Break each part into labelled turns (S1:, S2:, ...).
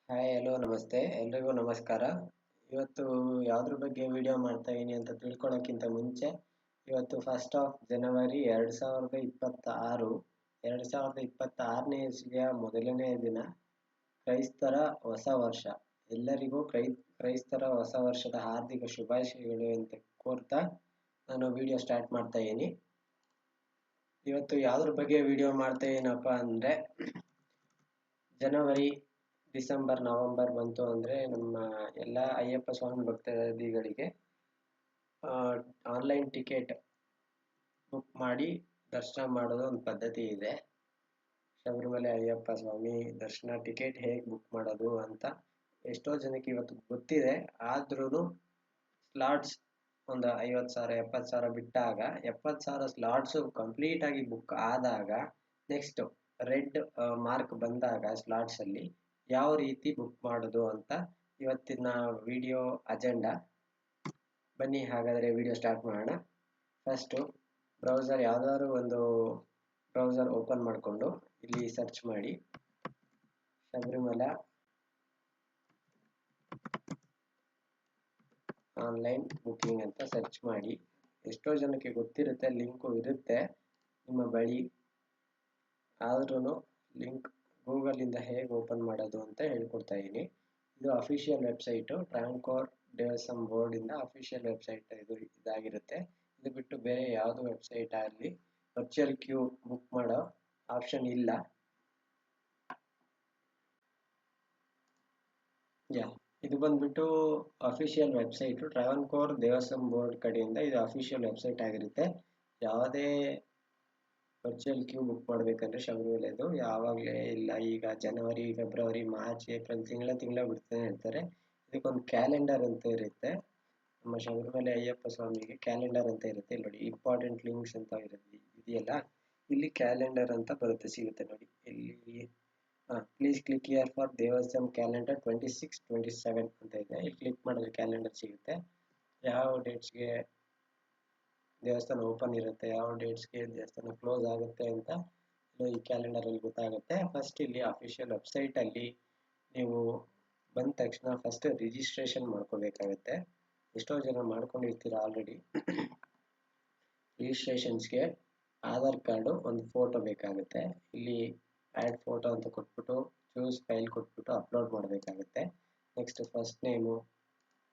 S1: Hi hello ನಮಸ್ತೆ ಎಲ್ರಿಗೂ ನಮಸ್ಕಾರ. ಇವತ್ತು ಯಾವುದ್ರ ಬಗ್ಗೆ ವಿಡಿಯೋ ಮಾಡ್ತಾ ಇದೀನಿ ಅಂತ ತಿಳ್ಕೊಳ್ಳೋಕ್ಕಿಂತ ಮುಂಚೆ ಇವತ್ತು 1st ಆಫ್ ಜನವರಿ 2026. 2026ನೇ ಇಸ್ವಿಯ ಮೊದಲನೇ ದಿನ, ಕ್ರೈಸ್ತರ ಹೊಸ ವರ್ಷ. ಎಲ್ಲರಿಗೂ ಕ್ರೈಸ್ತರ ಹೊಸ ವರ್ಷದ ಹಾರ್ದಿಕ ಶುಭಾಶಯಗಳು ಅಂತ ಕೋರ್ತಾ ನಾನು ವಿಡಿಯೋ ಸ್ಟಾರ್ಟ್ ಮಾಡ್ತಾ ಇದೀನಿ. ಇವತ್ತು ಯಾವುದ್ರ ಬಗ್ಗೆ ವಿಡಿಯೋ ಮಾಡ್ತಾ ಏನಪ್ಪ ಅಂದರೆ, ಜನವರಿ, ಡಿಸೆಂಬರ್, ನವೆಂಬರ್ ಬಂತು ಅಂದರೆ ನಮ್ಮ ಎಲ್ಲ ಅಯ್ಯಪ್ಪ ಸ್ವಾಮಿ ಭಕ್ತಾದಿಗಳಿಗೆ ಆನ್ಲೈನ್ ಟಿಕೆಟ್ ಬುಕ್ ಮಾಡಿ ದರ್ಶನ ಮಾಡೋದು ಒಂದು ಪದ್ಧತಿ ಇದೆ. ಶಬರಿಮಲೆ ಅಯ್ಯಪ್ಪ ಸ್ವಾಮಿ ದರ್ಶನ ಟಿಕೆಟ್ ಹೇಗೆ ಬುಕ್ ಮಾಡೋದು ಅಂತ ಎಷ್ಟೋ ಜನಕ್ಕೆ ಇವತ್ತು ಗೊತ್ತಿದೆ. ಆದ್ರೂ ಸ್ಲಾಟ್ಸ್ ಒಂದು 50,000 70,000 ಬಿಟ್ಟಾಗ 70,000 ಸ್ಲಾಟ್ಸು ಕಂಪ್ಲೀಟ್ ಆಗಿ ಬುಕ್ ಆದಾಗ ನೆಕ್ಸ್ಟ್ ರೆಡ್ ಮಾರ್ಕ್ ಬಂದಾಗ ಸ್ಲಾಟ್ಸಲ್ಲಿ ಯಾವ ರೀತಿ ಬುಕ್ ಮಾಡೋದು ಅಂತ ಇವತ್ತಿನ ವಿಡಿಯೋ ಅಜೆಂಡಾ. ಬನ್ನಿ ಹಾಗಾದರೆ ವಿಡಿಯೋ ಸ್ಟಾರ್ಟ್ ಮಾಡೋಣ. ಫಸ್ಟು ಬ್ರೌಸರ್ ಯಾವುದಾದ್ರು ಒಂದು ಬ್ರೌಸರ್ ಓಪನ್ ಮಾಡಿಕೊಂಡು ಇಲ್ಲಿ ಸರ್ಚ್ ಮಾಡಿ ಶಬರಿಮಲ ಆನ್ಲೈನ್ ಬುಕ್ಕಿಂಗ್ ಅಂತ ಸರ್ಚ್ ಮಾಡಿ. ಎಷ್ಟೋ ಜನಕ್ಕೆ ಗೊತ್ತಿರುತ್ತೆ, ಲಿಂಕು ಇರುತ್ತೆ ನಿಮ್ಮ ಬಳಿ, ಆದ್ರೂ ಲಿಂಕ್ ಗೂಗಲಿಂದ ಹೇಗೆ ಓಪನ್ ಮಾಡೋದು ಅಂತ ಹೇಳ್ಕೊಡ್ತಾ ಇದ್ದೀನಿ. ಇದು ಅಫಿಷಿಯಲ್ ವೆಬ್ಸೈಟು, ಟ್ರಾವಂಕೋರ್ ದೇವಸ್ಥಾನ ಬೋರ್ಡಿಂದ ಅಫಿಷಿಯಲ್ ವೆಬ್ಸೈಟ್ ಇದಾಗಿರುತ್ತೆ. ಇದು ಬಿಟ್ಟು ಬೇರೆ ಯಾವುದು ವೆಬ್ಸೈಟ್ ಆಗಲಿ ವರ್ಚುವಲ್ ಕ್ಯೂ ಬುಕ್ ಮಾಡೋ ಆಪ್ಷನ್ ಇಲ್ಲ. ಇದು ಬಂದ್ಬಿಟ್ಟು ಅಫಿಷಿಯಲ್ ವೆಬ್ಸೈಟು, ಟ್ರಾವಂಕೋರ್ ದೇವಸ್ಥಾನ ಬೋರ್ಡ್ ಕಡೆಯಿಂದ ಇದು ಅಫಿಷಿಯಲ್ ವೆಬ್ಸೈಟ್ ಆಗಿರುತ್ತೆ. ಯಾವುದೇ ವರ್ಚುವಲ್ ಕ್ಯೂ ಬುಕ್ ಮಾಡಬೇಕಂದ್ರೆ ಶಬರಿಮಲೆದು ಯಾವಾಗಲೇ ಇಲ್ಲ, ಈಗ ಜನವರಿ, ಫೆಬ್ರವರಿ, ಮಾರ್ಚ್, ಏಪ್ರಿಲ್ ತಿಂಗಳ ಬಿಡ್ತಾನೆ ಇರ್ತಾರೆ. ಇದಕ್ಕೊಂದು ಕ್ಯಾಲೆಂಡರ್ ಅಂತ ಇರುತ್ತೆ. ನಮ್ಮ ಶಬರಿಮಲೆ ಅಯ್ಯಪ್ಪ ಸ್ವಾಮಿಗೆ ಕ್ಯಾಲೆಂಡರ್ ಅಂತ ಇರುತ್ತೆ. ಇಲ್ಲಿ ನೋಡಿ, ಇಂಪಾರ್ಟೆಂಟ್ ಲಿಂಕ್ಸ್ ಅಂತ ಇದೆಯಲ್ಲ, ಇಲ್ಲಿ ಕ್ಯಾಲೆಂಡರ್ ಅಂತ ಬರುತ್ತೆ, ಸಿಗುತ್ತೆ ನೋಡಿ ಇಲ್ಲಿ. ಪ್ಲೀಸ್ ಕ್ಲಿಕ್ ಹಿಯರ್ ಫಾರ್ ದೇವಸ್ಥಾನ ಕ್ಯಾಲೆಂಡರ್ 26-27 ಅಂತ ಇದೆ. ಇಲ್ಲಿ ಕ್ಲಿಕ್ ಮಾಡಿದ್ರೆ ಕ್ಯಾಲೆಂಡರ್ ಸಿಗುತ್ತೆ. ಯಾವ ಡೇಟ್ಸ್ಗೆ ದೇವಸ್ಥಾನ ಓಪನ್ ಇರುತ್ತೆ, ಯಾವ ಡೇಟ್ಸ್ಗೆ ದೇವಸ್ಥಾನ ಕ್ಲೋಸ್ ಆಗುತ್ತೆ ಅಂತ ಈ ಕ್ಯಾಲೆಂಡರಲ್ಲಿ ಗೊತ್ತಾಗುತ್ತೆ. ಫಸ್ಟ್ ಇಲ್ಲಿ ಅಫಿಷಿಯಲ್ ವೆಬ್ಸೈಟಲ್ಲಿ ನೀವು ಬಂದ ತಕ್ಷಣ ಫಸ್ಟ್ ರಿಜಿಸ್ಟ್ರೇಷನ್ ಮಾಡ್ಕೋಬೇಕಾಗುತ್ತೆ. ಎಷ್ಟೋ ಜನ ಮಾಡ್ಕೊಂಡಿರ್ತೀರ ಆಲ್ರೆಡಿ. ರಿಜಿಸ್ಟ್ರೇಷನ್ಸ್ಗೆ ಆಧಾರ್ ಕಾರ್ಡು, ಒಂದು ಫೋಟೋ ಬೇಕಾಗುತ್ತೆ. ಇಲ್ಲಿ ಆ್ಯಡ್ ಫೋಟೋ ಅಂತ ಕೊಟ್ಬಿಟ್ಟು ಚೂಸ್ ಫೈಲ್ ಕೊಟ್ಬಿಟ್ಟು ಅಪ್ಲೋಡ್ ಮಾಡಬೇಕಾಗುತ್ತೆ. Next first name,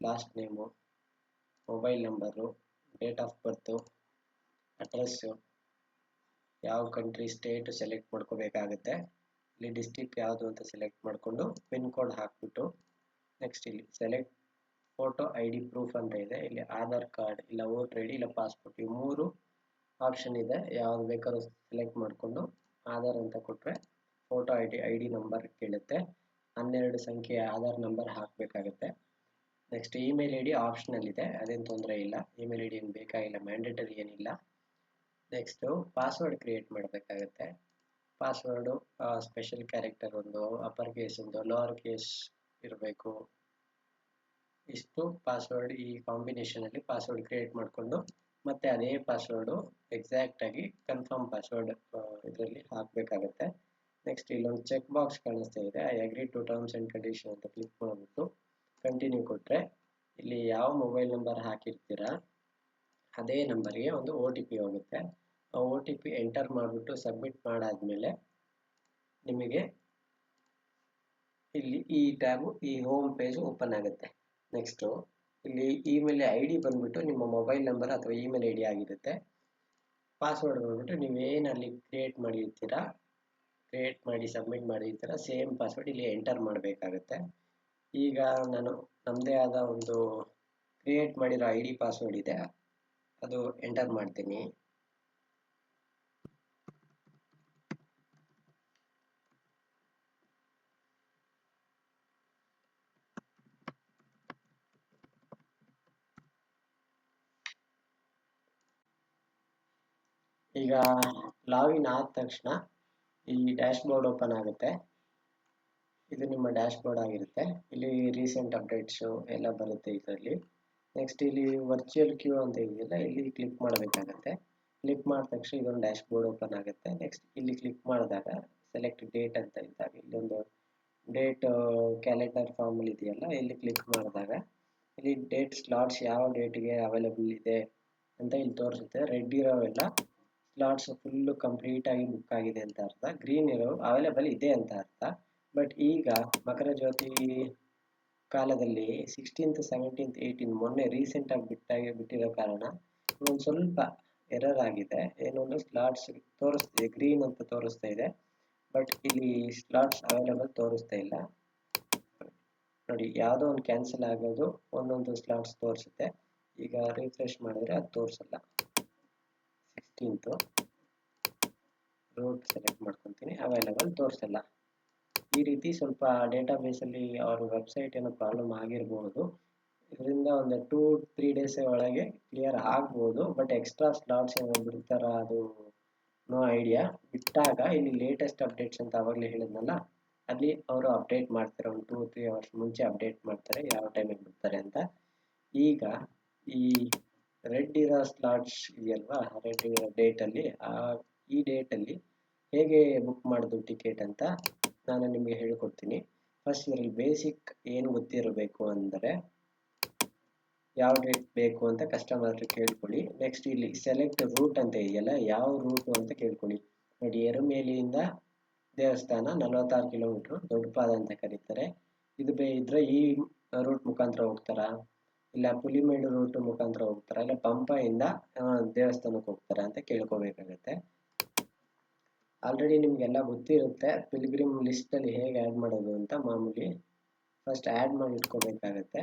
S1: last name, mobile number, date of birth, address, ಯಾವ ಕಂಟ್ರಿ ಸ್ಟೇಟ್ ಸೆಲೆಕ್ಟ್ ಮಾಡ್ಕೋಬೇಕಾಗುತ್ತೆ. ಇಲ್ಲಿ ಡಿಸ್ಟ್ರಿಕ್ಟ್ ಯಾವುದು ಅಂತ ಸೆಲೆಕ್ಟ್ ಮಾಡಿಕೊಂಡು ಪಿನ್ ಕೋಡ್ ಹಾಕ್ಬಿಟ್ಟು ನೆಕ್ಸ್ಟ್ ಇಲ್ಲಿ ಸೆಲೆಕ್ಟ್ ಫೋಟೋ ID ಪ್ರೂಫ್ ಅಂತ ಇದೆ. ಇಲ್ಲಿ ಆಧಾರ್ ಕಾರ್ಡ್, ಇಲ್ಲ ವೋಟರ್ ID, ಇಲ್ಲ ಪಾಸ್ಪೋರ್ಟ್, ಇವು 3 ಆಪ್ಷನ್ ಇದೆ. ಯಾವ್ದು ಬೇಕಾದ್ರೂ ಸೆಲೆಕ್ಟ್ ಮಾಡಿಕೊಂಡು ಆಧಾರ್ ಅಂತ ಕೊಟ್ಟರೆ ಫೋಟೋ ID ನಂಬರ್ ಕೇಳುತ್ತೆ. 12 ಸಂಖ್ಯೆಯ ಆಧಾರ್ ನಂಬರ್ ಹಾಕಬೇಕಾಗುತ್ತೆ. ನೆಕ್ಸ್ಟ್ ಇಮೇಲ್ ID ಆಪ್ಷನಲ್ ಇದೆ, ಅದೇನು ತೊಂದರೆ ಇಲ್ಲ. ಇಮೇಲ್ ID ಏನು ಬೇಕಾಗಿಲ್ಲ, ಮ್ಯಾಂಡೇಟರಿ ಏನಿಲ್ಲ. ನೆಕ್ಸ್ಟು ಪಾಸ್ವರ್ಡ್ ಕ್ರಿಯೇಟ್ ಮಾಡಬೇಕಾಗುತ್ತೆ. ಪಾಸ್ವರ್ಡು ಸ್ಪೆಷಲ್ ಕ್ಯಾರೆಕ್ಟರ್ ಒಂದು, ಅಪ್ಪರ್ ಕೇಸ್ ಒಂದು, ಲೋವರ್ ಕೇಸ್ ಇರಬೇಕು. ಇಷ್ಟು ಪಾಸ್ವರ್ಡ್, ಈ ಕಾಂಬಿನೇಷನಲ್ಲಿ ಪಾಸ್ವರ್ಡ್ ಕ್ರಿಯೇಟ್ ಮಾಡಿಕೊಂಡು ಮತ್ತೆ ಅದೇ ಪಾಸ್ವರ್ಡು ಎಕ್ಸಾಕ್ಟಾಗಿ ಕನ್ಫರ್ಮ್ ಪಾಸ್ವರ್ಡ್ ಇದರಲ್ಲಿ ಹಾಕಬೇಕಾಗುತ್ತೆ. ನೆಕ್ಸ್ಟ್ ಇಲ್ಲೊಂದು ಚೆಕ್ ಬಾಕ್ಸ್ ಕಾಣಿಸ್ತಾ ಇದೆ, I agree to terms and condition ಅಂತ ಕ್ಲಿಕ್ ಮಾಡಿಬಿಟ್ಟು ಕಂಟಿನ್ಯೂ ಕೊಟ್ಟರೆ ಇಲ್ಲಿ ಯಾವ ಮೊಬೈಲ್ ನಂಬರ್ ಹಾಕಿರ್ತೀರ ಅದೇ ನಂಬರ್ಗೆ ಒಂದು OTP ಹೋಗುತ್ತೆ. ಆ OTP ಎಂಟರ್ ಮಾಡಿಬಿಟ್ಟು ಸಬ್ಮಿಟ್ ಮಾಡಾದ್ಮೇಲೆ ನಿಮಗೆ ಇಲ್ಲಿ ಈ ಟ್ಯಾಬು, ಈ ಹೋಮ್ ಪೇಜ್ ಓಪನ್ ಆಗುತ್ತೆ. ನೆಕ್ಸ್ಟು ಇಲ್ಲಿ ಇಮೇಲ್ ID ಬಂದ್ಬಿಟ್ಟು ನಿಮ್ಮ ಮೊಬೈಲ್ ನಂಬರ್ ಅಥವಾ ಇಮೇಲ್ ID ಆಗಿರುತ್ತೆ. ಪಾಸ್ವರ್ಡ್ ಬಂದ್ಬಿಟ್ಟು ನೀವೇನಲ್ಲಿ ಕ್ರಿಯೇಟ್ ಮಾಡಿ ಸಬ್ಮಿಟ್ ಮಾಡಿರ್ತೀರ ಸೇಮ್ ಪಾಸ್ವರ್ಡ್ ಇಲ್ಲಿ ಎಂಟರ್ ಮಾಡಬೇಕಾಗುತ್ತೆ. ಈಗ ನಾನು ನಮ್ಮದೇ ಆದ ಒಂದು ಕ್ರಿಯೇಟ್ ಮಾಡಿರೋ ID ಪಾಸ್ವರ್ಡ್ ಇದೆ, ಅದು ಎಂಟರ್ ಮಾಡ್ತೀನಿ. ಈಗ ಲಾಗಿನ್ ಆದ ತಕ್ಷಣ ಈ ಡ್ಯಾಶ್ ಬೋರ್ಡ್ ಓಪನ್ ಆಗುತ್ತೆ. ಇದು ನಿಮ್ಮ ಡ್ಯಾಶ್ ಬೋರ್ಡ್ ಆಗಿರುತ್ತೆ. ಇಲ್ಲಿ ರೀಸೆಂಟ್ ಅಪ್ಡೇಟ್ಸು ಎಲ್ಲ ಬರುತ್ತೆ ಇದರಲ್ಲಿ. ನೆಕ್ಸ್ಟ್ ಇಲ್ಲಿ ವರ್ಚುವಲ್ ಕ್ಯೂ ಅಂತ ಇದೆಯಲ್ಲ, ಇಲ್ಲಿ ಕ್ಲಿಕ್ ಮಾಡಬೇಕಾಗತ್ತೆ. ಕ್ಲಿಕ್ ಮಾಡಿದ ತಕ್ಷಣ ಇದೊಂದು ಡ್ಯಾಶ್ ಬೋರ್ಡ್ ಓಪನ್ ಆಗುತ್ತೆ. ನೆಕ್ಸ್ಟ್ ಇಲ್ಲಿ ಕ್ಲಿಕ್ ಮಾಡಿದಾಗ ಸೆಲೆಕ್ಟ್ ಡೇಟ್ ಅಂತ ಇದ್ದಾಗ ಇಲ್ಲೊಂದು ಡೇಟ್ ಕ್ಯಾಲೆಂಡರ್ ಫಾರ್ಮಲ್ಲಿ ಇದೆಯಲ್ಲ, ಇಲ್ಲಿ ಕ್ಲಿಕ್ ಮಾಡಿದಾಗ ಇಲ್ಲಿ ಡೇಟ್ ಸ್ಲಾಟ್ಸ್ ಯಾವ ಡೇಟ್ಗೆ ಅವೈಲೇಬಲ್ ಇದೆ ಅಂತ ಇಲ್ಲಿ ತೋರಿಸುತ್ತೆ. ರೆಡ್ ಇರೋವೆಲ್ಲ ಸ್ಲಾಟ್ಸ್ ಫುಲ್ಲು ಕಂಪ್ಲೀಟಾಗಿ ಬುಕ್ ಆಗಿದೆ ಅಂತ ಅರ್ಥ, ಗ್ರೀನ್ ಇರೋ ಅವೈಲೇಬಲ್ ಇದೆ ಅಂತ ಅರ್ಥ. ಬಟ್ ಈಗ ಮಕರ ಜ್ಯೋತಿ ಕಾಲದಲ್ಲಿ 16th 17th 18 ಮೊನ್ನೆ ರೀಸೆಂಟಾಗಿ ಬಿಟ್ಟಿರೋ ಕಾರಣ ಒಂದು ಸ್ವಲ್ಪ ಎರರ್ ಆಗಿದೆ. ಏನೊಂದು ಸ್ಲಾಟ್ಸ್ ತೋರಿಸ್ತಿದೆ ಗ್ರೀನ್ ಅಂತ ತೋರಿಸ್ತಾ ಇದೆ, ಬಟ್ ಇಲ್ಲಿ ಸ್ಲಾಟ್ಸ್ ಅವೈಲೇಬಲ್ ತೋರಿಸ್ತಾ ಇಲ್ಲ ನೋಡಿ. ಯಾವುದೋ ಒಂದು ಕ್ಯಾನ್ಸಲ್ ಆಗೋದು ಒಂದೊಂದು ಸ್ಲಾಟ್ಸ್ ತೋರಿಸುತ್ತೆ. ಈಗ ರಿಫ್ರೆಶ್ ಮಾಡಿದ್ರೆ ಅದು ತೋರಿಸಲ್ಲ. 16th ರೂಟ್ ಸೆಲೆಕ್ಟ್ ಮಾಡ್ಕೊತೀನಿ, ಅವೈಲೇಬಲ್ ತೋರಿಸಲ್ಲ. ಈ ರೀತಿ ಸ್ವಲ್ಪ ಡೇಟಾಬೇಸಲ್ಲಿ ಅವ್ರ ವೆಬ್ಸೈಟ್ ಏನೋ ಪ್ರಾಬ್ಲಮ್ ಆಗಿರ್ಬೋದು. ಇದರಿಂದ ಒಂದು 2-3 ಡೇಸ್ ಒಳಗೆ ಕ್ಲಿಯರ್ ಆಗ್ಬೋದು. ಬಟ್ ಎಕ್ಸ್ಟ್ರಾ ಸ್ಲಾಟ್ಸ್ ಏನೋ ಬಿಡ್ತಾರ ಅದು ನೋ ಐಡಿಯಾ. ಬಿಟ್ಟಾಗ ಇಲ್ಲಿ ಲೇಟೆಸ್ಟ್ ಅಪ್ಡೇಟ್ಸ್ ಅಂತ ಆವಾಗಲೇ ಹೇಳಿದ್ನಲ್ಲ, ಅಲ್ಲಿ ಅವರು ಅಪ್ಡೇಟ್ ಮಾಡ್ತಾರೆ. ಒಂದು 2-3 ಅವರ್ಸ್ ಮುಂಚೆ ಅಪ್ಡೇಟ್ ಮಾಡ್ತಾರೆ ಯಾವ ಟೈಮಿಗೆ ಬಿಡ್ತಾರೆ ಅಂತ. ಈಗ ಈ ರೆಡ್ ಇರೋ ಸ್ಲಾಟ್ಸ್ ಇದೆಯಲ್ವಾ, ರೆಡ್ ಇರೋ ಡೇಟಲ್ಲಿ ಈ ಡೇಟಲ್ಲಿ ಹೇಗೆ ಬುಕ್ ಮಾಡೋದು ಟಿಕೆಟ್ ಅಂತ ನಾನು ನಿಮಗೆ ಹೇಳಿಕೊಡ್ತೀನಿ. ಫಸ್ಟ್ ಇದರಲ್ಲಿ ಬೇಸಿಕ್ ಏನು ಗೊತ್ತಿರಬೇಕು ಅಂದರೆ ಯಾವ ಡೇಟ್ ಬೇಕು ಅಂತ ಕಸ್ಟಮರ್ ಹತ್ರ ಕೇಳ್ಕೊಳ್ಳಿ. ನೆಕ್ಸ್ಟ್ ಇಲ್ಲಿ ಸೆಲೆಕ್ಟ್ ರೂಟ್ ಅಂತ ಇದೆಯಲ್ಲ, ಯಾವ ರೂಟು ಅಂತ ಕೇಳ್ಕೊಳ್ಳಿ. ನೋಡಿ, ಎರುಮೇಲಿಯಿಂದ ದೇವಸ್ಥಾನ 46 ಕಿಲೋಮೀಟ್ರು, ದೊಡ್ಡಪಾದ ಅಂತ ಕರೀತಾರೆ. ಇದು ಇದ್ರೆ ಈ ರೂಟ್ ಮುಖಾಂತರ ಹೋಗ್ತಾರಾ, ಇಲ್ಲ ಪುಲಿಮೇಡು ರೂಟ್ ಮುಖಾಂತರ ಹೋಗ್ತಾರಾ, ಇಲ್ಲ ಪಂಪೆಯಿಂದ ದೇವಸ್ಥಾನಕ್ಕೆ ಹೋಗ್ತಾರಾ ಅಂತ ಕೇಳ್ಕೋಬೇಕಾಗತ್ತೆ. ಆಲ್ರೆಡಿ ನಿಮಗೆಲ್ಲ ಗೊತ್ತಿರುತ್ತೆ ಪಿಲ್ಗ್ರಿಮ್ ಲಿಸ್ಟಲ್ಲಿ ಹೇಗೆ ಆ್ಯಡ್ ಮಾಡೋದು ಅಂತ. ಮಾಮೂಲಿ ಫಸ್ಟ್ ಆ್ಯಡ್ ಮಾಡಿ ಇಟ್ಕೋಬೇಕಾಗತ್ತೆ.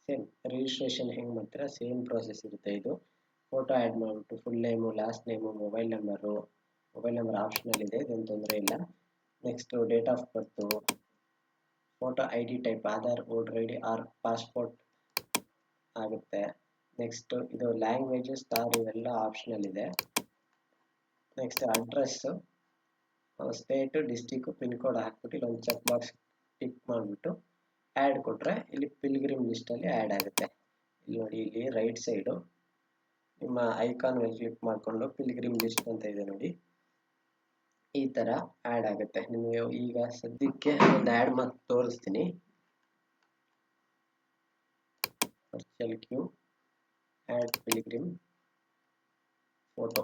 S1: ಸೇಮ್ ರಿಜಿಸ್ಟ್ರೇಷನ್ ಹೆಂಗೆ ಮಾಡ್ತೀರಾ ಸೇಮ್ ಪ್ರೋಸೆಸ್ ಇರುತ್ತೆ ಇದು. ಫೋಟೋ ಆ್ಯಡ್ ಮಾಡಿಬಿಟ್ಟು full name, last name, mobile number optional ಇದೆ, ಇದೇನು ತೊಂದರೆ ಇಲ್ಲ. Next date of birth, photo ID type Aadhaar, voter ID or passport ಆಗುತ್ತೆ. ನೆಕ್ಸ್ಟು ಇದು ಲ್ಯಾಂಗ್ವೇಜು ಸ್ಟಾರ್ ಇವೆಲ್ಲ ಆಪ್ಷನಲ್ ಇದೆ. Next address, state, district, pin code ಹಾಕ್ಬಿಟ್ಟು ಇಲ್ಲೊಂದು ಚೆಕ್ ಬಾಕ್ಸ್ ಟಿಕ್ ಮಾಡಿಬಿಟ್ಟು ಆ್ಯಡ್ ಕೊಟ್ಟರೆ ಇಲ್ಲಿ ಪಿಲ್ಗ್ರಿಮ್ ಲಿಸ್ಟಲ್ಲಿ ಆ್ಯಡ್ ಆಗುತ್ತೆ. ಇಲ್ಲಿ ನೋಡಿ, ಇಲ್ಲಿ ರೈಟ್ ಸೈಡು ನಿಮ್ಮ ಐಕಾನ್ ಮೇಲೆ ಕ್ಲಿಕ್ ಮಾಡಿಕೊಂಡು ಪಿಲ್ಗ್ರಿಮ್ ಲಿಸ್ಟ್ ಅಂತ ಇದೆ ನೋಡಿ, ಈ ಥರ ಆ್ಯಡ್ ಆಗುತ್ತೆ. ನಿಮಗೆ ಈಗ ಸದ್ಯಕ್ಕೆ ಒಂದು ಆ್ಯಡ್ ಮಾಡಿ ತೋರಿಸ್ತೀನಿ. Virtual queue, add pilgrim photo,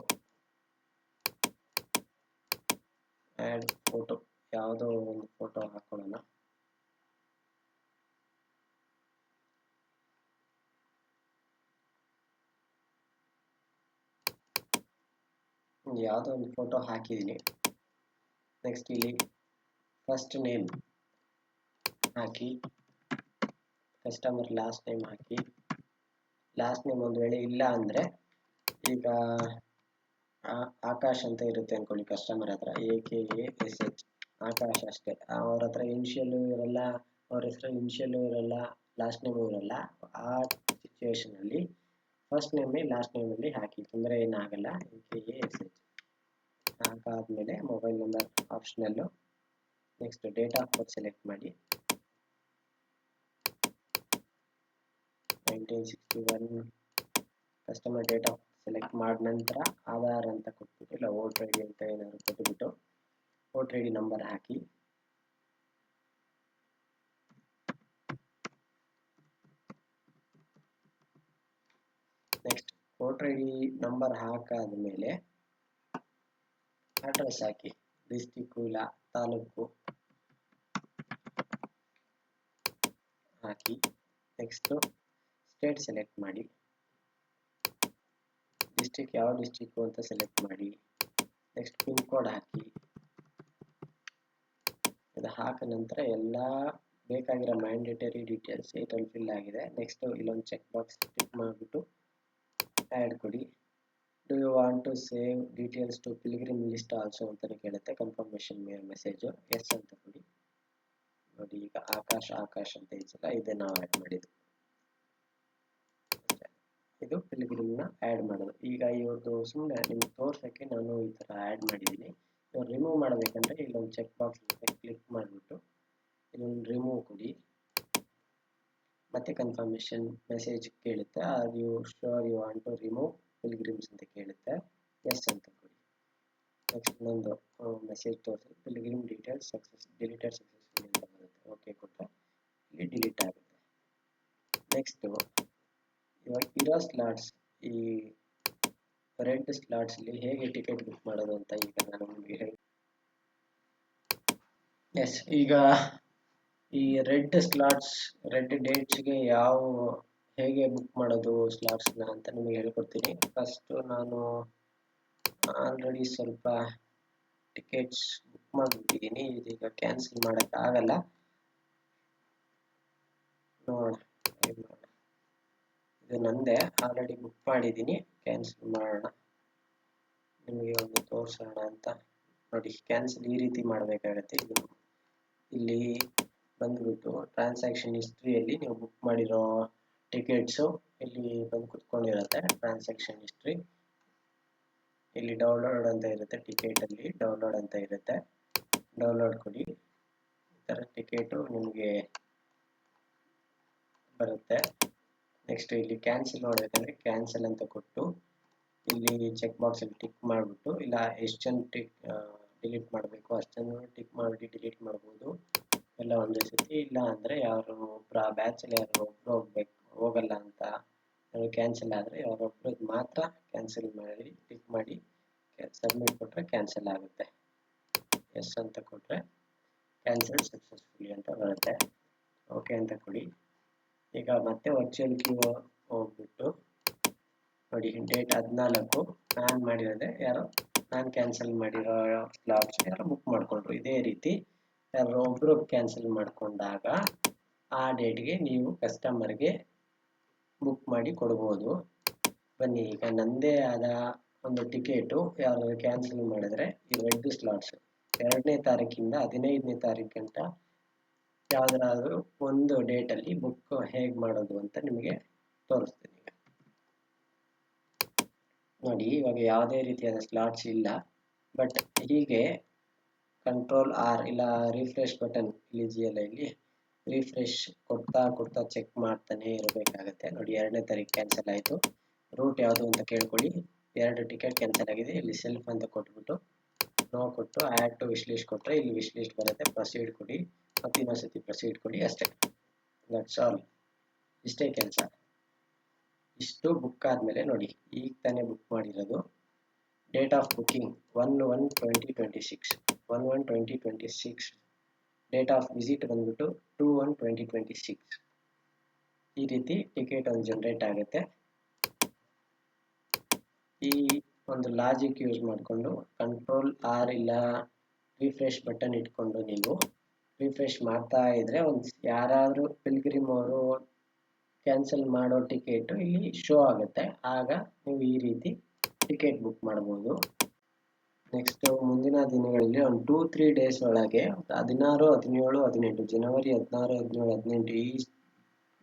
S1: add photo, ಯಾವುದೋ ಒಂದು ಫೋಟೋ ಹಾಕೊಳ್ಳೋಣ. ಯಾವುದೋ ಒಂದು ಫೋಟೋ ಹಾಕಿದ್ದೀನಿ. ನೆಕ್ಸ್ಟ್ ಇಲ್ಲಿ ಫಸ್ಟ್ ನೇಮ್ ಹಾಕಿ, ಕಸ್ಟಮರ್ ಲಾಸ್ಟ್ ನೇಮ್ ಹಾಕಿ. ಲಾಸ್ಟ್ ನೇಮ್ ಒಂದು ವೇಳೆ ಇಲ್ಲ ಅಂದರೆ ಈಗ ಆಕಾಶ್ ಅಂತ ಇರುತ್ತೆ ಅಂದ್ಕೊಳ್ಳಿ ಕಸ್ಟಮರ್ ಹತ್ರ, AKASH ಆಕಾಶ್ ಅಷ್ಟೇ. ಅವ್ರ ಹತ್ರ ಇನ್ಷಿಯಲ್ಲು ಇರಲ್ಲ, ಅವ್ರ ಹೆಸರು ಇನ್ಷಿಯಲ್ಲು ಇರಲ್ಲ, ಲಾಸ್ಟ್ ನೇಮು ಇರಲ್ಲ. ಆ ಸಿಚುವೇಷನಲ್ಲಿ ಫಸ್ಟ್ ನೇಮೇ ಲಾಸ್ಟ್ ನೇಮಲ್ಲಿ ಹಾಕಿ, ತೊಂದರೆ ಏನಾಗಲ್ಲ. AKASH ಹಾಕಾದ್ಮೇಲೆ mobile number optional. Next date of birth select ಮಾಡಿ, 1961. ಕಸ್ಟಮರ್ ಡೇಟ್ ಆಫ್ ಸೆಲೆಕ್ಟ್ ಮಾಡಿದ ನಂತರ ಆಧಾರ್ ಅಂತ ಕೊಟ್ಬಿಟ್ಟು, ಇಲ್ಲ ವೋಟರ್ ID ಅಂತ ಏನಾದ್ರು ಕೊಟ್ಬಿಟ್ಟು ವೋಟರ್ ID ನಂಬರ್ ಹಾಕಿ. ನೆಕ್ಸ್ಟ್ ವೋಟರ್ ID ನಂಬರ್ ಹಾಕಾದ್ಮೇಲೆ ಅಡ್ರೆಸ್ ಹಾಕಿ, ಡಿಸ್ಟಿಕ್ಕು ಇಲ್ಲ ತಾಲೂಕು ಹಾಕಿ. ನೆಕ್ಸ್ಟು ಸ್ಟೇಟ್ ಸೆಲೆಕ್ಟ್ ಮಾಡಿ, ಡಿಸ್ಟಿಕ್ ಯಾವ ಡಿಸ್ಟಿಕ್ಕು ಅಂತ ಸೆಲೆಕ್ಟ್ ಮಾಡಿ. ನೆಕ್ಸ್ಟ್ ಪಿನ್ ಕೋಡ್ ಹಾಕಿ. ಇದು ಹಾಕಿದ ನಂತರ ಎಲ್ಲ ಬೇಕಾಗಿರೋ ಮ್ಯಾಂಡೇಟರಿ ಡೀಟೇಲ್ಸ್ ಇದರಲ್ಲಿ ಫಿಲ್ ಆಗಿದೆ. ನೆಕ್ಸ್ಟು ಇಲ್ಲೊಂದು ಚೆಕ್ ಬಾಕ್ಸ್ ಟಿಕ್ ಮಾಡಿಬಿಟ್ಟು ಆ್ಯಡ್ ಕೊಡಿ. Do you want to save details to pilgrim list also ಅಂತಲೇ ಕೇಳುತ್ತೆ. ಕನ್ಫರ್ಮೇಷನ್ ಮೆಸೇಜು ಎಸ್ ಅಂತ ಕೊಡಿ. ನೋಡಿ, ಈಗ ಆಕಾಶ್ ಅಂತ ಇದೆಯಲ್ಲ, ಇದೇ ನಾವು ಆ್ಯಡ್ ಮಾಡಿದ್ದು. ಇದು ಪಿಲ್ಗ್ರಿಮ್ನ ಆ್ಯಡ್ ಮಾಡೋದು. ಈಗ ಇವ್ರದ್ದು ಸುಮ್ಮನೆ ನಿಮ್ಗೆ ತೋರ್ಸೋಕ್ಕೆ ನಾನು ಈ ಥರ ಆ್ಯಡ್ ಮಾಡಿದ್ದೀನಿ. ಇವ್ರು ರಿಮೂವ್ ಮಾಡಬೇಕಂದ್ರೆ ಇಲ್ಲೊಂದು ಚೆಕ್ ಬಾಕ್ಸ್ ಕ್ಲಿಕ್ ಮಾಡಿಬಿಟ್ಟು ಇಲ್ಲೊಂದು ರಿಮೂವ್ ಕೊಡಿ. ಮತ್ತೆ ಕನ್ಫರ್ಮೇಷನ್ ಮೆಸೇಜ್ ಕೇಳುತ್ತೆ, are you sure you want to remove pilgrims ಅಂತ ಕೇಳುತ್ತೆ, ಎಸ್ ಅಂತ ಕೊಡಿ. ನೆಕ್ಸ್ಟ್ ಇನ್ನೊಂದು ಮೆಸೇಜ್ ತೋರಿಸಿ ಪಿಲ್ಗ್ರಿಮ್ ಡೀಟೇಲ್ಸ್ ಡಿಲೀಟೆಡ್ ಸಕ್ಸಸ್ಫುಲಿ ಅಂತ ನೆಕ್ಸ್ಟ್ ಇವಾಗ ಇರೋ ಸ್ಲಾಟ್ಸ್, ಈ ರೆಡ್ ಸ್ಲಾಟ್ಸ್ ಅಲ್ಲಿ ಹೇಗೆ ಟಿಕೆಟ್ ಬುಕ್ ಮಾಡೋದು ಅಂತ ಈಗ ನಾನು ನಿಮಗೆ ಹೇಳಿ. ಎಸ್, ಈಗ ಈ ರೆಡ್ ಸ್ಲಾಟ್ಸ್, ರೆಡ್ ಡೇಟ್ಸ್ಗೆ ಹೇಗೆ ಬುಕ್ ಮಾಡೋದು ಸ್ಲಾಟ್ಸ್ನ ಅಂತ ನಿಮಗೆ ಹೇಳ್ಕೊಡ್ತೀನಿ. ಫಸ್ಟ್ ನಾನು ಆಲ್ರೆಡಿ ಸ್ವಲ್ಪ ಟಿಕೆಟ್ಸ್ ಬುಕ್ ಮಾಡಿಬಿಟ್ಟಿದ್ದೀನಿ, ಇದೀಗ ಕ್ಯಾನ್ಸಲ್ ಮಾಡೋಕ್ಕಾಗಲ್ಲ. ನೋಡೋಣ, ಇದು ನಂದೇ, ಆಲ್ರೆಡಿ ಬುಕ್ ಮಾಡಿದ್ದೀನಿ, ಕ್ಯಾನ್ಸಲ್ ಮಾಡೋಣ, ನಿಮಗೆ ಒಂದು ತೋರಿಸೋಣ ಅಂತ. ನೋಡಿ, ಕ್ಯಾನ್ಸಲ್ ಈ ರೀತಿ ಮಾಡಬೇಕಾಗತ್ತೆ. ಇದು ಇಲ್ಲಿ ಬಂದ್ಬಿಟ್ಟು ಟ್ರಾನ್ಸಾಕ್ಷನ್ ಹಿಸ್ಟ್ರಿಯಲ್ಲಿ ನೀವು ಬುಕ್ ಮಾಡಿರೋ ಟಿಕೆಟ್ಸು ಇಲ್ಲಿ ಬಂದು ಕುತ್ಕೊಂಡಿರುತ್ತೆ. ಟ್ರಾನ್ಸಾಕ್ಷನ್ ಹಿಸ್ಟ್ರಿ ಇಲ್ಲಿ ಡೌನ್ಲೋಡ್ ಅಂತ ಇರುತ್ತೆ, ಟಿಕೆಟಲ್ಲಿ ಡೌನ್ಲೋಡ್ ಅಂತ ಇರುತ್ತೆ, ಡೌನ್ಲೋಡ್ ಕೊಡಿ. ಈ ಥರ ಟಿಕೆಟು ನಿಮಗೆ ಬರುತ್ತೆ. ನೆಕ್ಸ್ಟ್ ಇಲ್ಲಿ ಕ್ಯಾನ್ಸಲ್ ಮಾಡಬೇಕಂದ್ರೆ ಕ್ಯಾನ್ಸಲ್ ಅಂತ ಕೊಟ್ಟು ಇಲ್ಲಿ ಚೆಕ್ ಬಾಕ್ಸಲ್ಲಿ ಟಿಕ್ ಮಾಡಿಬಿಟ್ಟು, ಇಲ್ಲ ಎಷ್ಟು ಜನ ಡಿಲೀಟ್ ಮಾಡಬೇಕು ಅಷ್ಟು ಜನ ಟಿಕ್ ಮಾಡಿ ಡಿಲೀಟ್ ಮಾಡ್ಬೋದು ಎಲ್ಲ ಒಂದೇ ಸತಿ. ಇಲ್ಲ ಅಂದರೆ ಯಾರು ಒಬ್ಬರು ಆ ಬ್ಯಾಚಲ್ಲಿ ಯಾರು ಒಬ್ಬರು ಹೋಗಲ್ಲ ಅಂತ ಕ್ಯಾನ್ಸಲ್ ಆದರೆ ಅವರೊಬ್ಬರದ್ದು ಮಾತ್ರ ಕ್ಯಾನ್ಸಲ್ ಮಾಡಿ ಟಿಕ್ ಮಾಡಿ ಸಬ್ಮಿಟ್ ಕೊಟ್ಟರೆ ಕ್ಯಾನ್ಸಲ್ ಆಗುತ್ತೆ. ಎಸ್ ಅಂತ ಕೊಟ್ಟರೆ ಕ್ಯಾನ್ಸಲ್ ಸಕ್ಸಸ್ಫುಲಿ ಅಂತ ಬರುತ್ತೆ. ಓಕೆ ಅಂತ ಕೊಡಿ. ಈಗ ಮತ್ತೆ ವರ್ಚುವಲ್ ಕ್ಯೂ ಹೋಗ್ಬಿಟ್ಟು ನೋಡಿ, ಡೇಟ್ 14 ನಾನು ಮಾಡಿರೋದೆ, ನಾನು ಕ್ಯಾನ್ಸಲ್ ಮಾಡಿರೋ ಸ್ಲಾಟ್ಸ್ ಯಾರೋ ಬುಕ್ ಮಾಡಿಕೊಂಡ್ರು. ಇದೇ ರೀತಿ ಯಾರೋ ಒಬ್ಬರು ಕ್ಯಾನ್ಸಲ್ ಮಾಡಿಕೊಂಡಾಗ ಆ ಡೇಟ್ಗೆ ನೀವು ಕಸ್ಟಮರ್ಗೆ ಬುಕ್ ಮಾಡಿ ಕೊಡ್ಬೋದು. ಬನ್ನಿ, ಈಗ ನನ್ನದೇ ಆದ ಒಂದು ಟಿಕೆಟು ಯಾರು ಕ್ಯಾನ್ಸಲ್ ಮಾಡಿದ್ರೆ ಈ ರೆಡ್ ಸ್ಲಾಟ್ಸ್ 2ನೇ ತಾರೀಕಿಂದ 15ನೇ ತಾರೀಕು ಗಂಟ ಯಾವುದಾದ್ರೂ ಒಂದು ಡೇಟಲ್ಲಿ ಬುಕ್ ಹೇಗೆ ಮಾಡೋದು ಅಂತ ನಿಮಗೆ ತೋರಿಸ್ತೀನಿ. ನೋಡಿ, ಇವಾಗ ಯಾವುದೇ ರೀತಿಯಾದ ಸ್ಲಾಟ್ಸ್ ಇಲ್ಲ, ಬಟ್ ಹೀಗೆ ಕಂಟ್ರೋಲ್ ಆರ್ ಇಲ್ಲ ರಿಫ್ರೆಶ್ ಬಟನ್ ಇಲ್ಲಿ ಇಲ್ಲಿ ರಿಫ್ರೆಶ್ ಕೊಡ್ತಾ ಚೆಕ್ ಮಾಡ್ತಾನೆ ಇರಬೇಕಾಗತ್ತೆ. ನೋಡಿ, 2ನೇ ತಾರೀಕು ಕ್ಯಾನ್ಸಲ್ ಆಯಿತು. ರೂಟ್ ಯಾವುದು ಅಂತ ಕೇಳ್ಕೊಳ್ಳಿ. 2 ಟಿಕೆಟ್ ಕ್ಯಾನ್ಸಲ್ ಆಗಿದೆ. ಇಲ್ಲಿ ಸೆಲ್ಫ್ ಅಂತ ಕೊಟ್ಬಿಟ್ಟು ನೋ ಕೊಟ್ಟು ಆ್ಯಡ್ ಟು ವಿಶ್ ಲಿಸ್ಟ್ ಕೊಟ್ಟರೆ ಇಲ್ಲಿ ವಿಶ್ ಲಿಸ್ಟ್ ಬರುತ್ತೆ. ಪ್ರೊಸೀಡ್ ಕೊಡಿ, ಮತ್ತು ಇನ್ನೊಂದ್ಸತಿ ಪ್ರೊಸೀಡ್ ಕೊಡಿ, ಅಷ್ಟೇ. ದಟ್ಸ್ ಆಲ್, ಇಷ್ಟೇ ಕೆಲಸ. ಇಷ್ಟು ಬುಕ್ ಆದಮೇಲೆ ನೋಡಿ, ಈಗ ತಾನೇ ಬುಕ್ ಮಾಡಿರೋದು. Date of booking 1/1/2026, 1/1/2026. Date of visit ಬಂದ್ಬಿಟ್ಟು 2/1/2026. ಈ ರೀತಿ ಟಿಕೆಟ್ ಒಂದು ಜನರೇಟ್ ಆಗುತ್ತೆ. ಈ ಒಂದು ಲಾಜಿಕ್ ಯೂಸ್ ಮಾಡಿಕೊಂಡು ಕಂಟ್ರೋಲ್ ಆರ್ ಇಲ್ಲ ರಿಫ್ರೆಶ್ ಬಟನ್ ಇಟ್ಕೊಂಡು ನೀವು ರಿಫ್ರೆಶ್ ಮಾಡ್ತಾ ಇದ್ರೆ ಯಾರಾದರೂ ಪಿಲ್ಗ್ರಿಮ್ ಅವರು ಕ್ಯಾನ್ಸಲ್ ಮಾಡೋ ಟಿಕೆಟು ಇಲ್ಲಿ ಶೋ ಆಗುತ್ತೆ. ಆಗ ನೀವು ಈ ರೀತಿ ಟಿಕೆಟ್ ಬುಕ್ ಮಾಡ್ಬೋದು. ನೆಕ್ಸ್ಟ್ ಮುಂದಿನ ದಿನಗಳಲ್ಲಿ ಒಂದು 2-3 ಡೇಸ್ ಒಳಗೆ 16, 17, 18 ಜನವರಿ 16, 17, 18 ಈ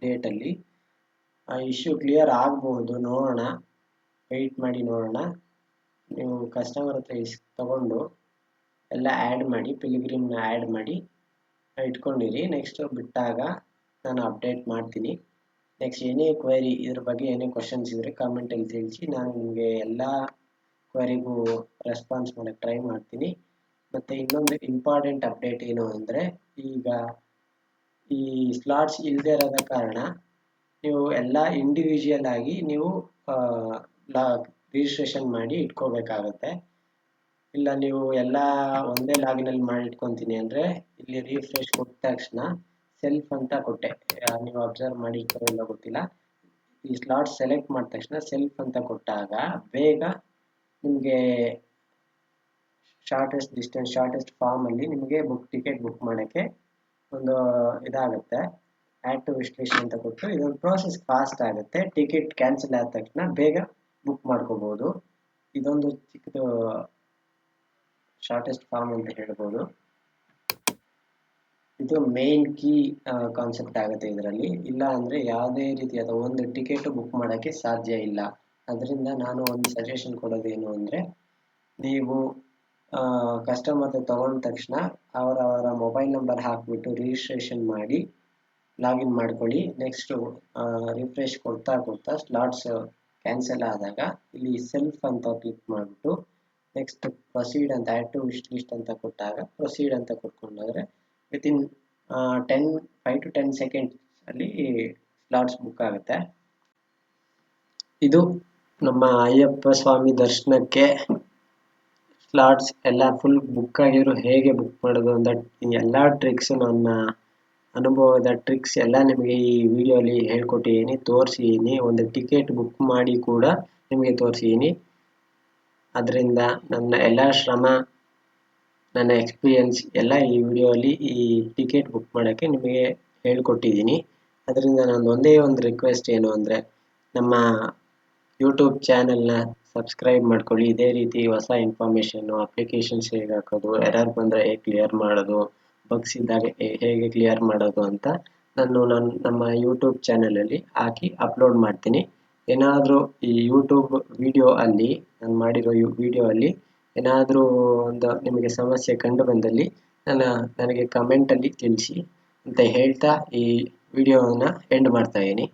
S1: ಡೇಟಲ್ಲಿ ಆ ಇಶ್ಯೂ ಕ್ಲಿಯರ್ ಆಗ್ಬೋದು. ನೋಡೋಣ, ವೆಯ್ಟ್ ಮಾಡಿ ನೋಡೋಣ. ನೀವು ಕಸ್ಟಮರ್ ಹತ್ರ ತಗೊಂಡು ಎಲ್ಲ ಆ್ಯಡ್ ಮಾಡಿ, ಪಿಲ್ಗ್ರಿಮ್ನ ಆ್ಯಡ್ ಮಾಡಿ ಇಟ್ಕೊಂಡಿರಿ. ನೆಕ್ಸ್ಟ್ ಬಿಟ್ಟಾಗ ನಾನು ಅಪ್ಡೇಟ್ ಮಾಡ್ತೀನಿ. ನೆಕ್ಸ್ಟ್ ಏನೇ ಕ್ವೈರಿ ಇದ್ರ ಬಗ್ಗೆ ಏನೇ ಕ್ವಶನ್ಸ್ ಇದ್ದರೆ ಕಾಮೆಂಟಲ್ಲಿ ತಿಳಿಸಿ, ನಾನು ನಿಮಗೆ ಎಲ್ಲ ಕ್ವೈರಿಗೂ ರೆಸ್ಪಾನ್ಸ್ ಮಾಡೋಕ್ಕೆ ಟ್ರೈ ಮಾಡ್ತೀನಿ. ಮತ್ತು ಇನ್ನೊಂದು ಇಂಪಾರ್ಟೆಂಟ್ ಅಪ್ಡೇಟ್ ಏನು ಅಂದರೆ, ಈಗ ಈ ಸ್ಲಾಟ್ಸ್ ಇಲ್ಲದೆ ಇರೋದ ಕಾರಣ ನೀವು ಎಲ್ಲ ಇಂಡಿವಿಜುವಲ್ ಆಗಿ ನೀವು ರಿಜಿಸ್ಟ್ರೇಷನ್ ಮಾಡಿ ಇಟ್ಕೋಬೇಕಾಗತ್ತೆ. ಇಲ್ಲ ನೀವು ಎಲ್ಲ ಒಂದೇ ಲಾಗಿನಲ್ಲಿ ಮಾಡಿ ಇಟ್ಕೊತೀನಿ ಅಂದರೆ ಇಲ್ಲಿ ರಿಫ್ರೆಶ್ ಕೊಟ್ಟ ತಕ್ಷಣ ಸೆಲ್ಫ್ ಅಂತ ಕೊಟ್ಟೆ, ನೀವು ಅಬ್ಸರ್ವ್ ಮಾಡಿ ಇಲ್ಲ ಗೊತ್ತಿಲ್ಲ. ಈ ಸ್ಲಾಟ್ ಸೆಲೆಕ್ಟ್ ಮಾಡಿದ ತಕ್ಷಣ ಸೆಲ್ಫ್ ಅಂತ ಕೊಟ್ಟಾಗ ಬೇಗ ನಿಮಗೆ ಶಾರ್ಟೆಸ್ಟ್ ಫಾರ್ಮಲ್ಲಿ ನಿಮಗೆ ಟಿಕೆಟ್ ಬುಕ್ ಮಾಡೋಕ್ಕೆ ಒಂದು ಇದಾಗುತ್ತೆ. ಆ್ಯಡ್ ಟು ವಿಶ್ ಲಿಸ್ಟ್ ಅಂತ ಕೊಟ್ಟು ಇದೊಂದು ಪ್ರೋಸೆಸ್ ಫಾಸ್ಟ್ ಆಗುತ್ತೆ. ಟಿಕೆಟ್ ಕ್ಯಾನ್ಸಲ್ ಆದ ತಕ್ಷಣ ಬೇಗ ಬುಕ್ ಮಾಡ್ಕೋಬೋದು. ಇದೊಂದು ಚಿಕ್ಕದು ಶಾರ್ಟೆಸ್ಟ್ ಫಾರ್ಮ್ ಅಂತ ಹೇಳ್ಬೋದು. ಇದು ಮೇನ್ ಕೀ ಕಾನ್ಸೆಪ್ಟ್ ಆಗುತ್ತೆ ಇದರಲ್ಲಿ. ಇಲ್ಲ ಅಂದರೆ ಯಾವುದೇ ರೀತಿಯಾದ ಒಂದು ಟಿಕೆಟು ಬುಕ್ ಮಾಡೋಕ್ಕೆ ಸಾಧ್ಯ ಇಲ್ಲ. ಅದರಿಂದ ನಾನು ಒಂದು ಸಜೆಷನ್ ಕೊಡೋದೇನು ಅಂದರೆ, ನೀವು ಕಸ್ಟಮರ್ ತಗೊಂಡ ತಕ್ಷಣ ಅವರ ಮೊಬೈಲ್ ನಂಬರ್ ಹಾಕಿಬಿಟ್ಟು ರಿಜಿಸ್ಟ್ರೇಷನ್ ಮಾಡಿ ಲಾಗಿನ್ ಮಾಡ್ಕೊಳ್ಳಿ. ನೆಕ್ಸ್ಟು ರಿಫ್ರೆಶ್ ಕೊಡ್ತಾ ಸ್ಲಾಟ್ಸ್ ಕ್ಯಾನ್ಸಲ್ ಆದಾಗ ಇಲ್ಲಿ ಸೆಲ್ಫ್ ಅಂತ ಕ್ಲಿಕ್ ಮಾಡಿಬಿಟ್ಟು ನೆಕ್ಸ್ಟ್ ಪ್ರೊಸೀಡ್ ಅಂತ ಆ್ಯಡ್ ಟು ವಿಶ್ ಲಿಸ್ಟ್ ಅಂತ ಕೊಟ್ಟಾಗ ಪ್ರೊಸೀಡ್ ಅಂತ ಕೊಟ್ಕೊಂಡಾದ್ರೆ ವಿತಿನ್ 5 to 10 ಸೆಕೆಂಡ್ಸ್ ಅಲ್ಲಿ ಸ್ಲಾಟ್ಸ್ ಬುಕ್ ಆಗುತ್ತೆ. ಇದು ನಮ್ಮ ಅಯ್ಯಪ್ಪ ಸ್ವಾಮಿ ದರ್ಶನಕ್ಕೆ ಸ್ಲಾಟ್ಸ್ ಎಲ್ಲ ಫುಲ್ ಬುಕ್ ಆಗಿದ್ರು ಹೇಗೆ ಬುಕ್ ಮಾಡೋದು ಅಂತ ಎಲ್ಲ ಟ್ರಿಕ್ಸ್, ನನ್ನ ಅನುಭವದ ಟ್ರಿಕ್ಸ್ ಎಲ್ಲ ನಿಮಗೆ ಈ ವಿಡಿಯೋಲಿ ಹೇಳ್ಕೊಟ್ಟಿದ್ದೀನಿ, ತೋರಿಸಿದ್ದೀನಿ. ಒಂದು ಟಿಕೆಟ್ ಬುಕ್ ಮಾಡಿ ಕೂಡ ನಿಮಗೆ ತೋರಿಸಿದ್ದೀನಿ. ಅದರಿಂದ ನನ್ನ ಎಲ್ಲ ಶ್ರಮ, ನನ್ನ ಎಕ್ಸ್ಪೀರಿಯನ್ಸ್ ಎಲ್ಲ ಈ ವಿಡಿಯೋಲಿ ಈ ಟಿಕೆಟ್ ಬುಕ್ ಮಾಡೋಕ್ಕೆ ನಿಮಗೆ ಹೇಳ್ಕೊಟ್ಟಿದ್ದೀನಿ. ಅದರಿಂದ ನಾನು ಒಂದೇ ಒಂದು ರಿಕ್ವೆಸ್ಟ್ ಏನು ಅಂದರೆ, ನಮ್ಮ ಯೂಟ್ಯೂಬ್ ಚಾನೆಲ್ನ ಸಬ್ಸ್ಕ್ರೈಬ್ ಮಾಡ್ಕೊಳ್ಳಿ. ಇದೇ ರೀತಿ ಹೊಸ ಇನ್ಫಾರ್ಮೇಷನ್ನು, ಅಪ್ಲಿಕೇಶನ್ಸ್ ಹೇಗೆ ಹಾಕೋದು, ಎರರ್ ಬಂದರೆ ಹೇಗೆ ಕ್ಲಿಯರ್ ಮಾಡೋದು, ಬಗ್ಸ್ ಇದ್ದಾಗ ಹೇಗೆ ಕ್ಲಿಯರ್ ಮಾಡೋದು ಅಂತ ನಮ್ಮ ಯೂಟ್ಯೂಬ್ ಚಾನಲಲ್ಲಿ ಹಾಕಿ ಅಪ್ಲೋಡ್ ಮಾಡ್ತೀನಿ. ಏನಾದರೂ ಈ ಯೂಟ್ಯೂಬ್ ವಿಡಿಯೋ ಅಲ್ಲಿ ನಾನು ಮಾಡಿರೋ ವಿಡಿಯೋ ಅಲ್ಲಿ ಏನಾದರೂ ಒಂದು ನಿಮಗೆ ಸಮಸ್ಯೆ ಕಂಡು ಬಂದಲ್ಲಿ ನನಗೆ ಕಮೆಂಟಲ್ಲಿ ತಿಳಿಸಿ ಅಂತ ಹೇಳ್ತಾ ಈ ವಿಡಿಯೋವನ್ನು ಎಂಡ್ ಮಾಡ್ತಾ ಇದ್ದೀನಿ.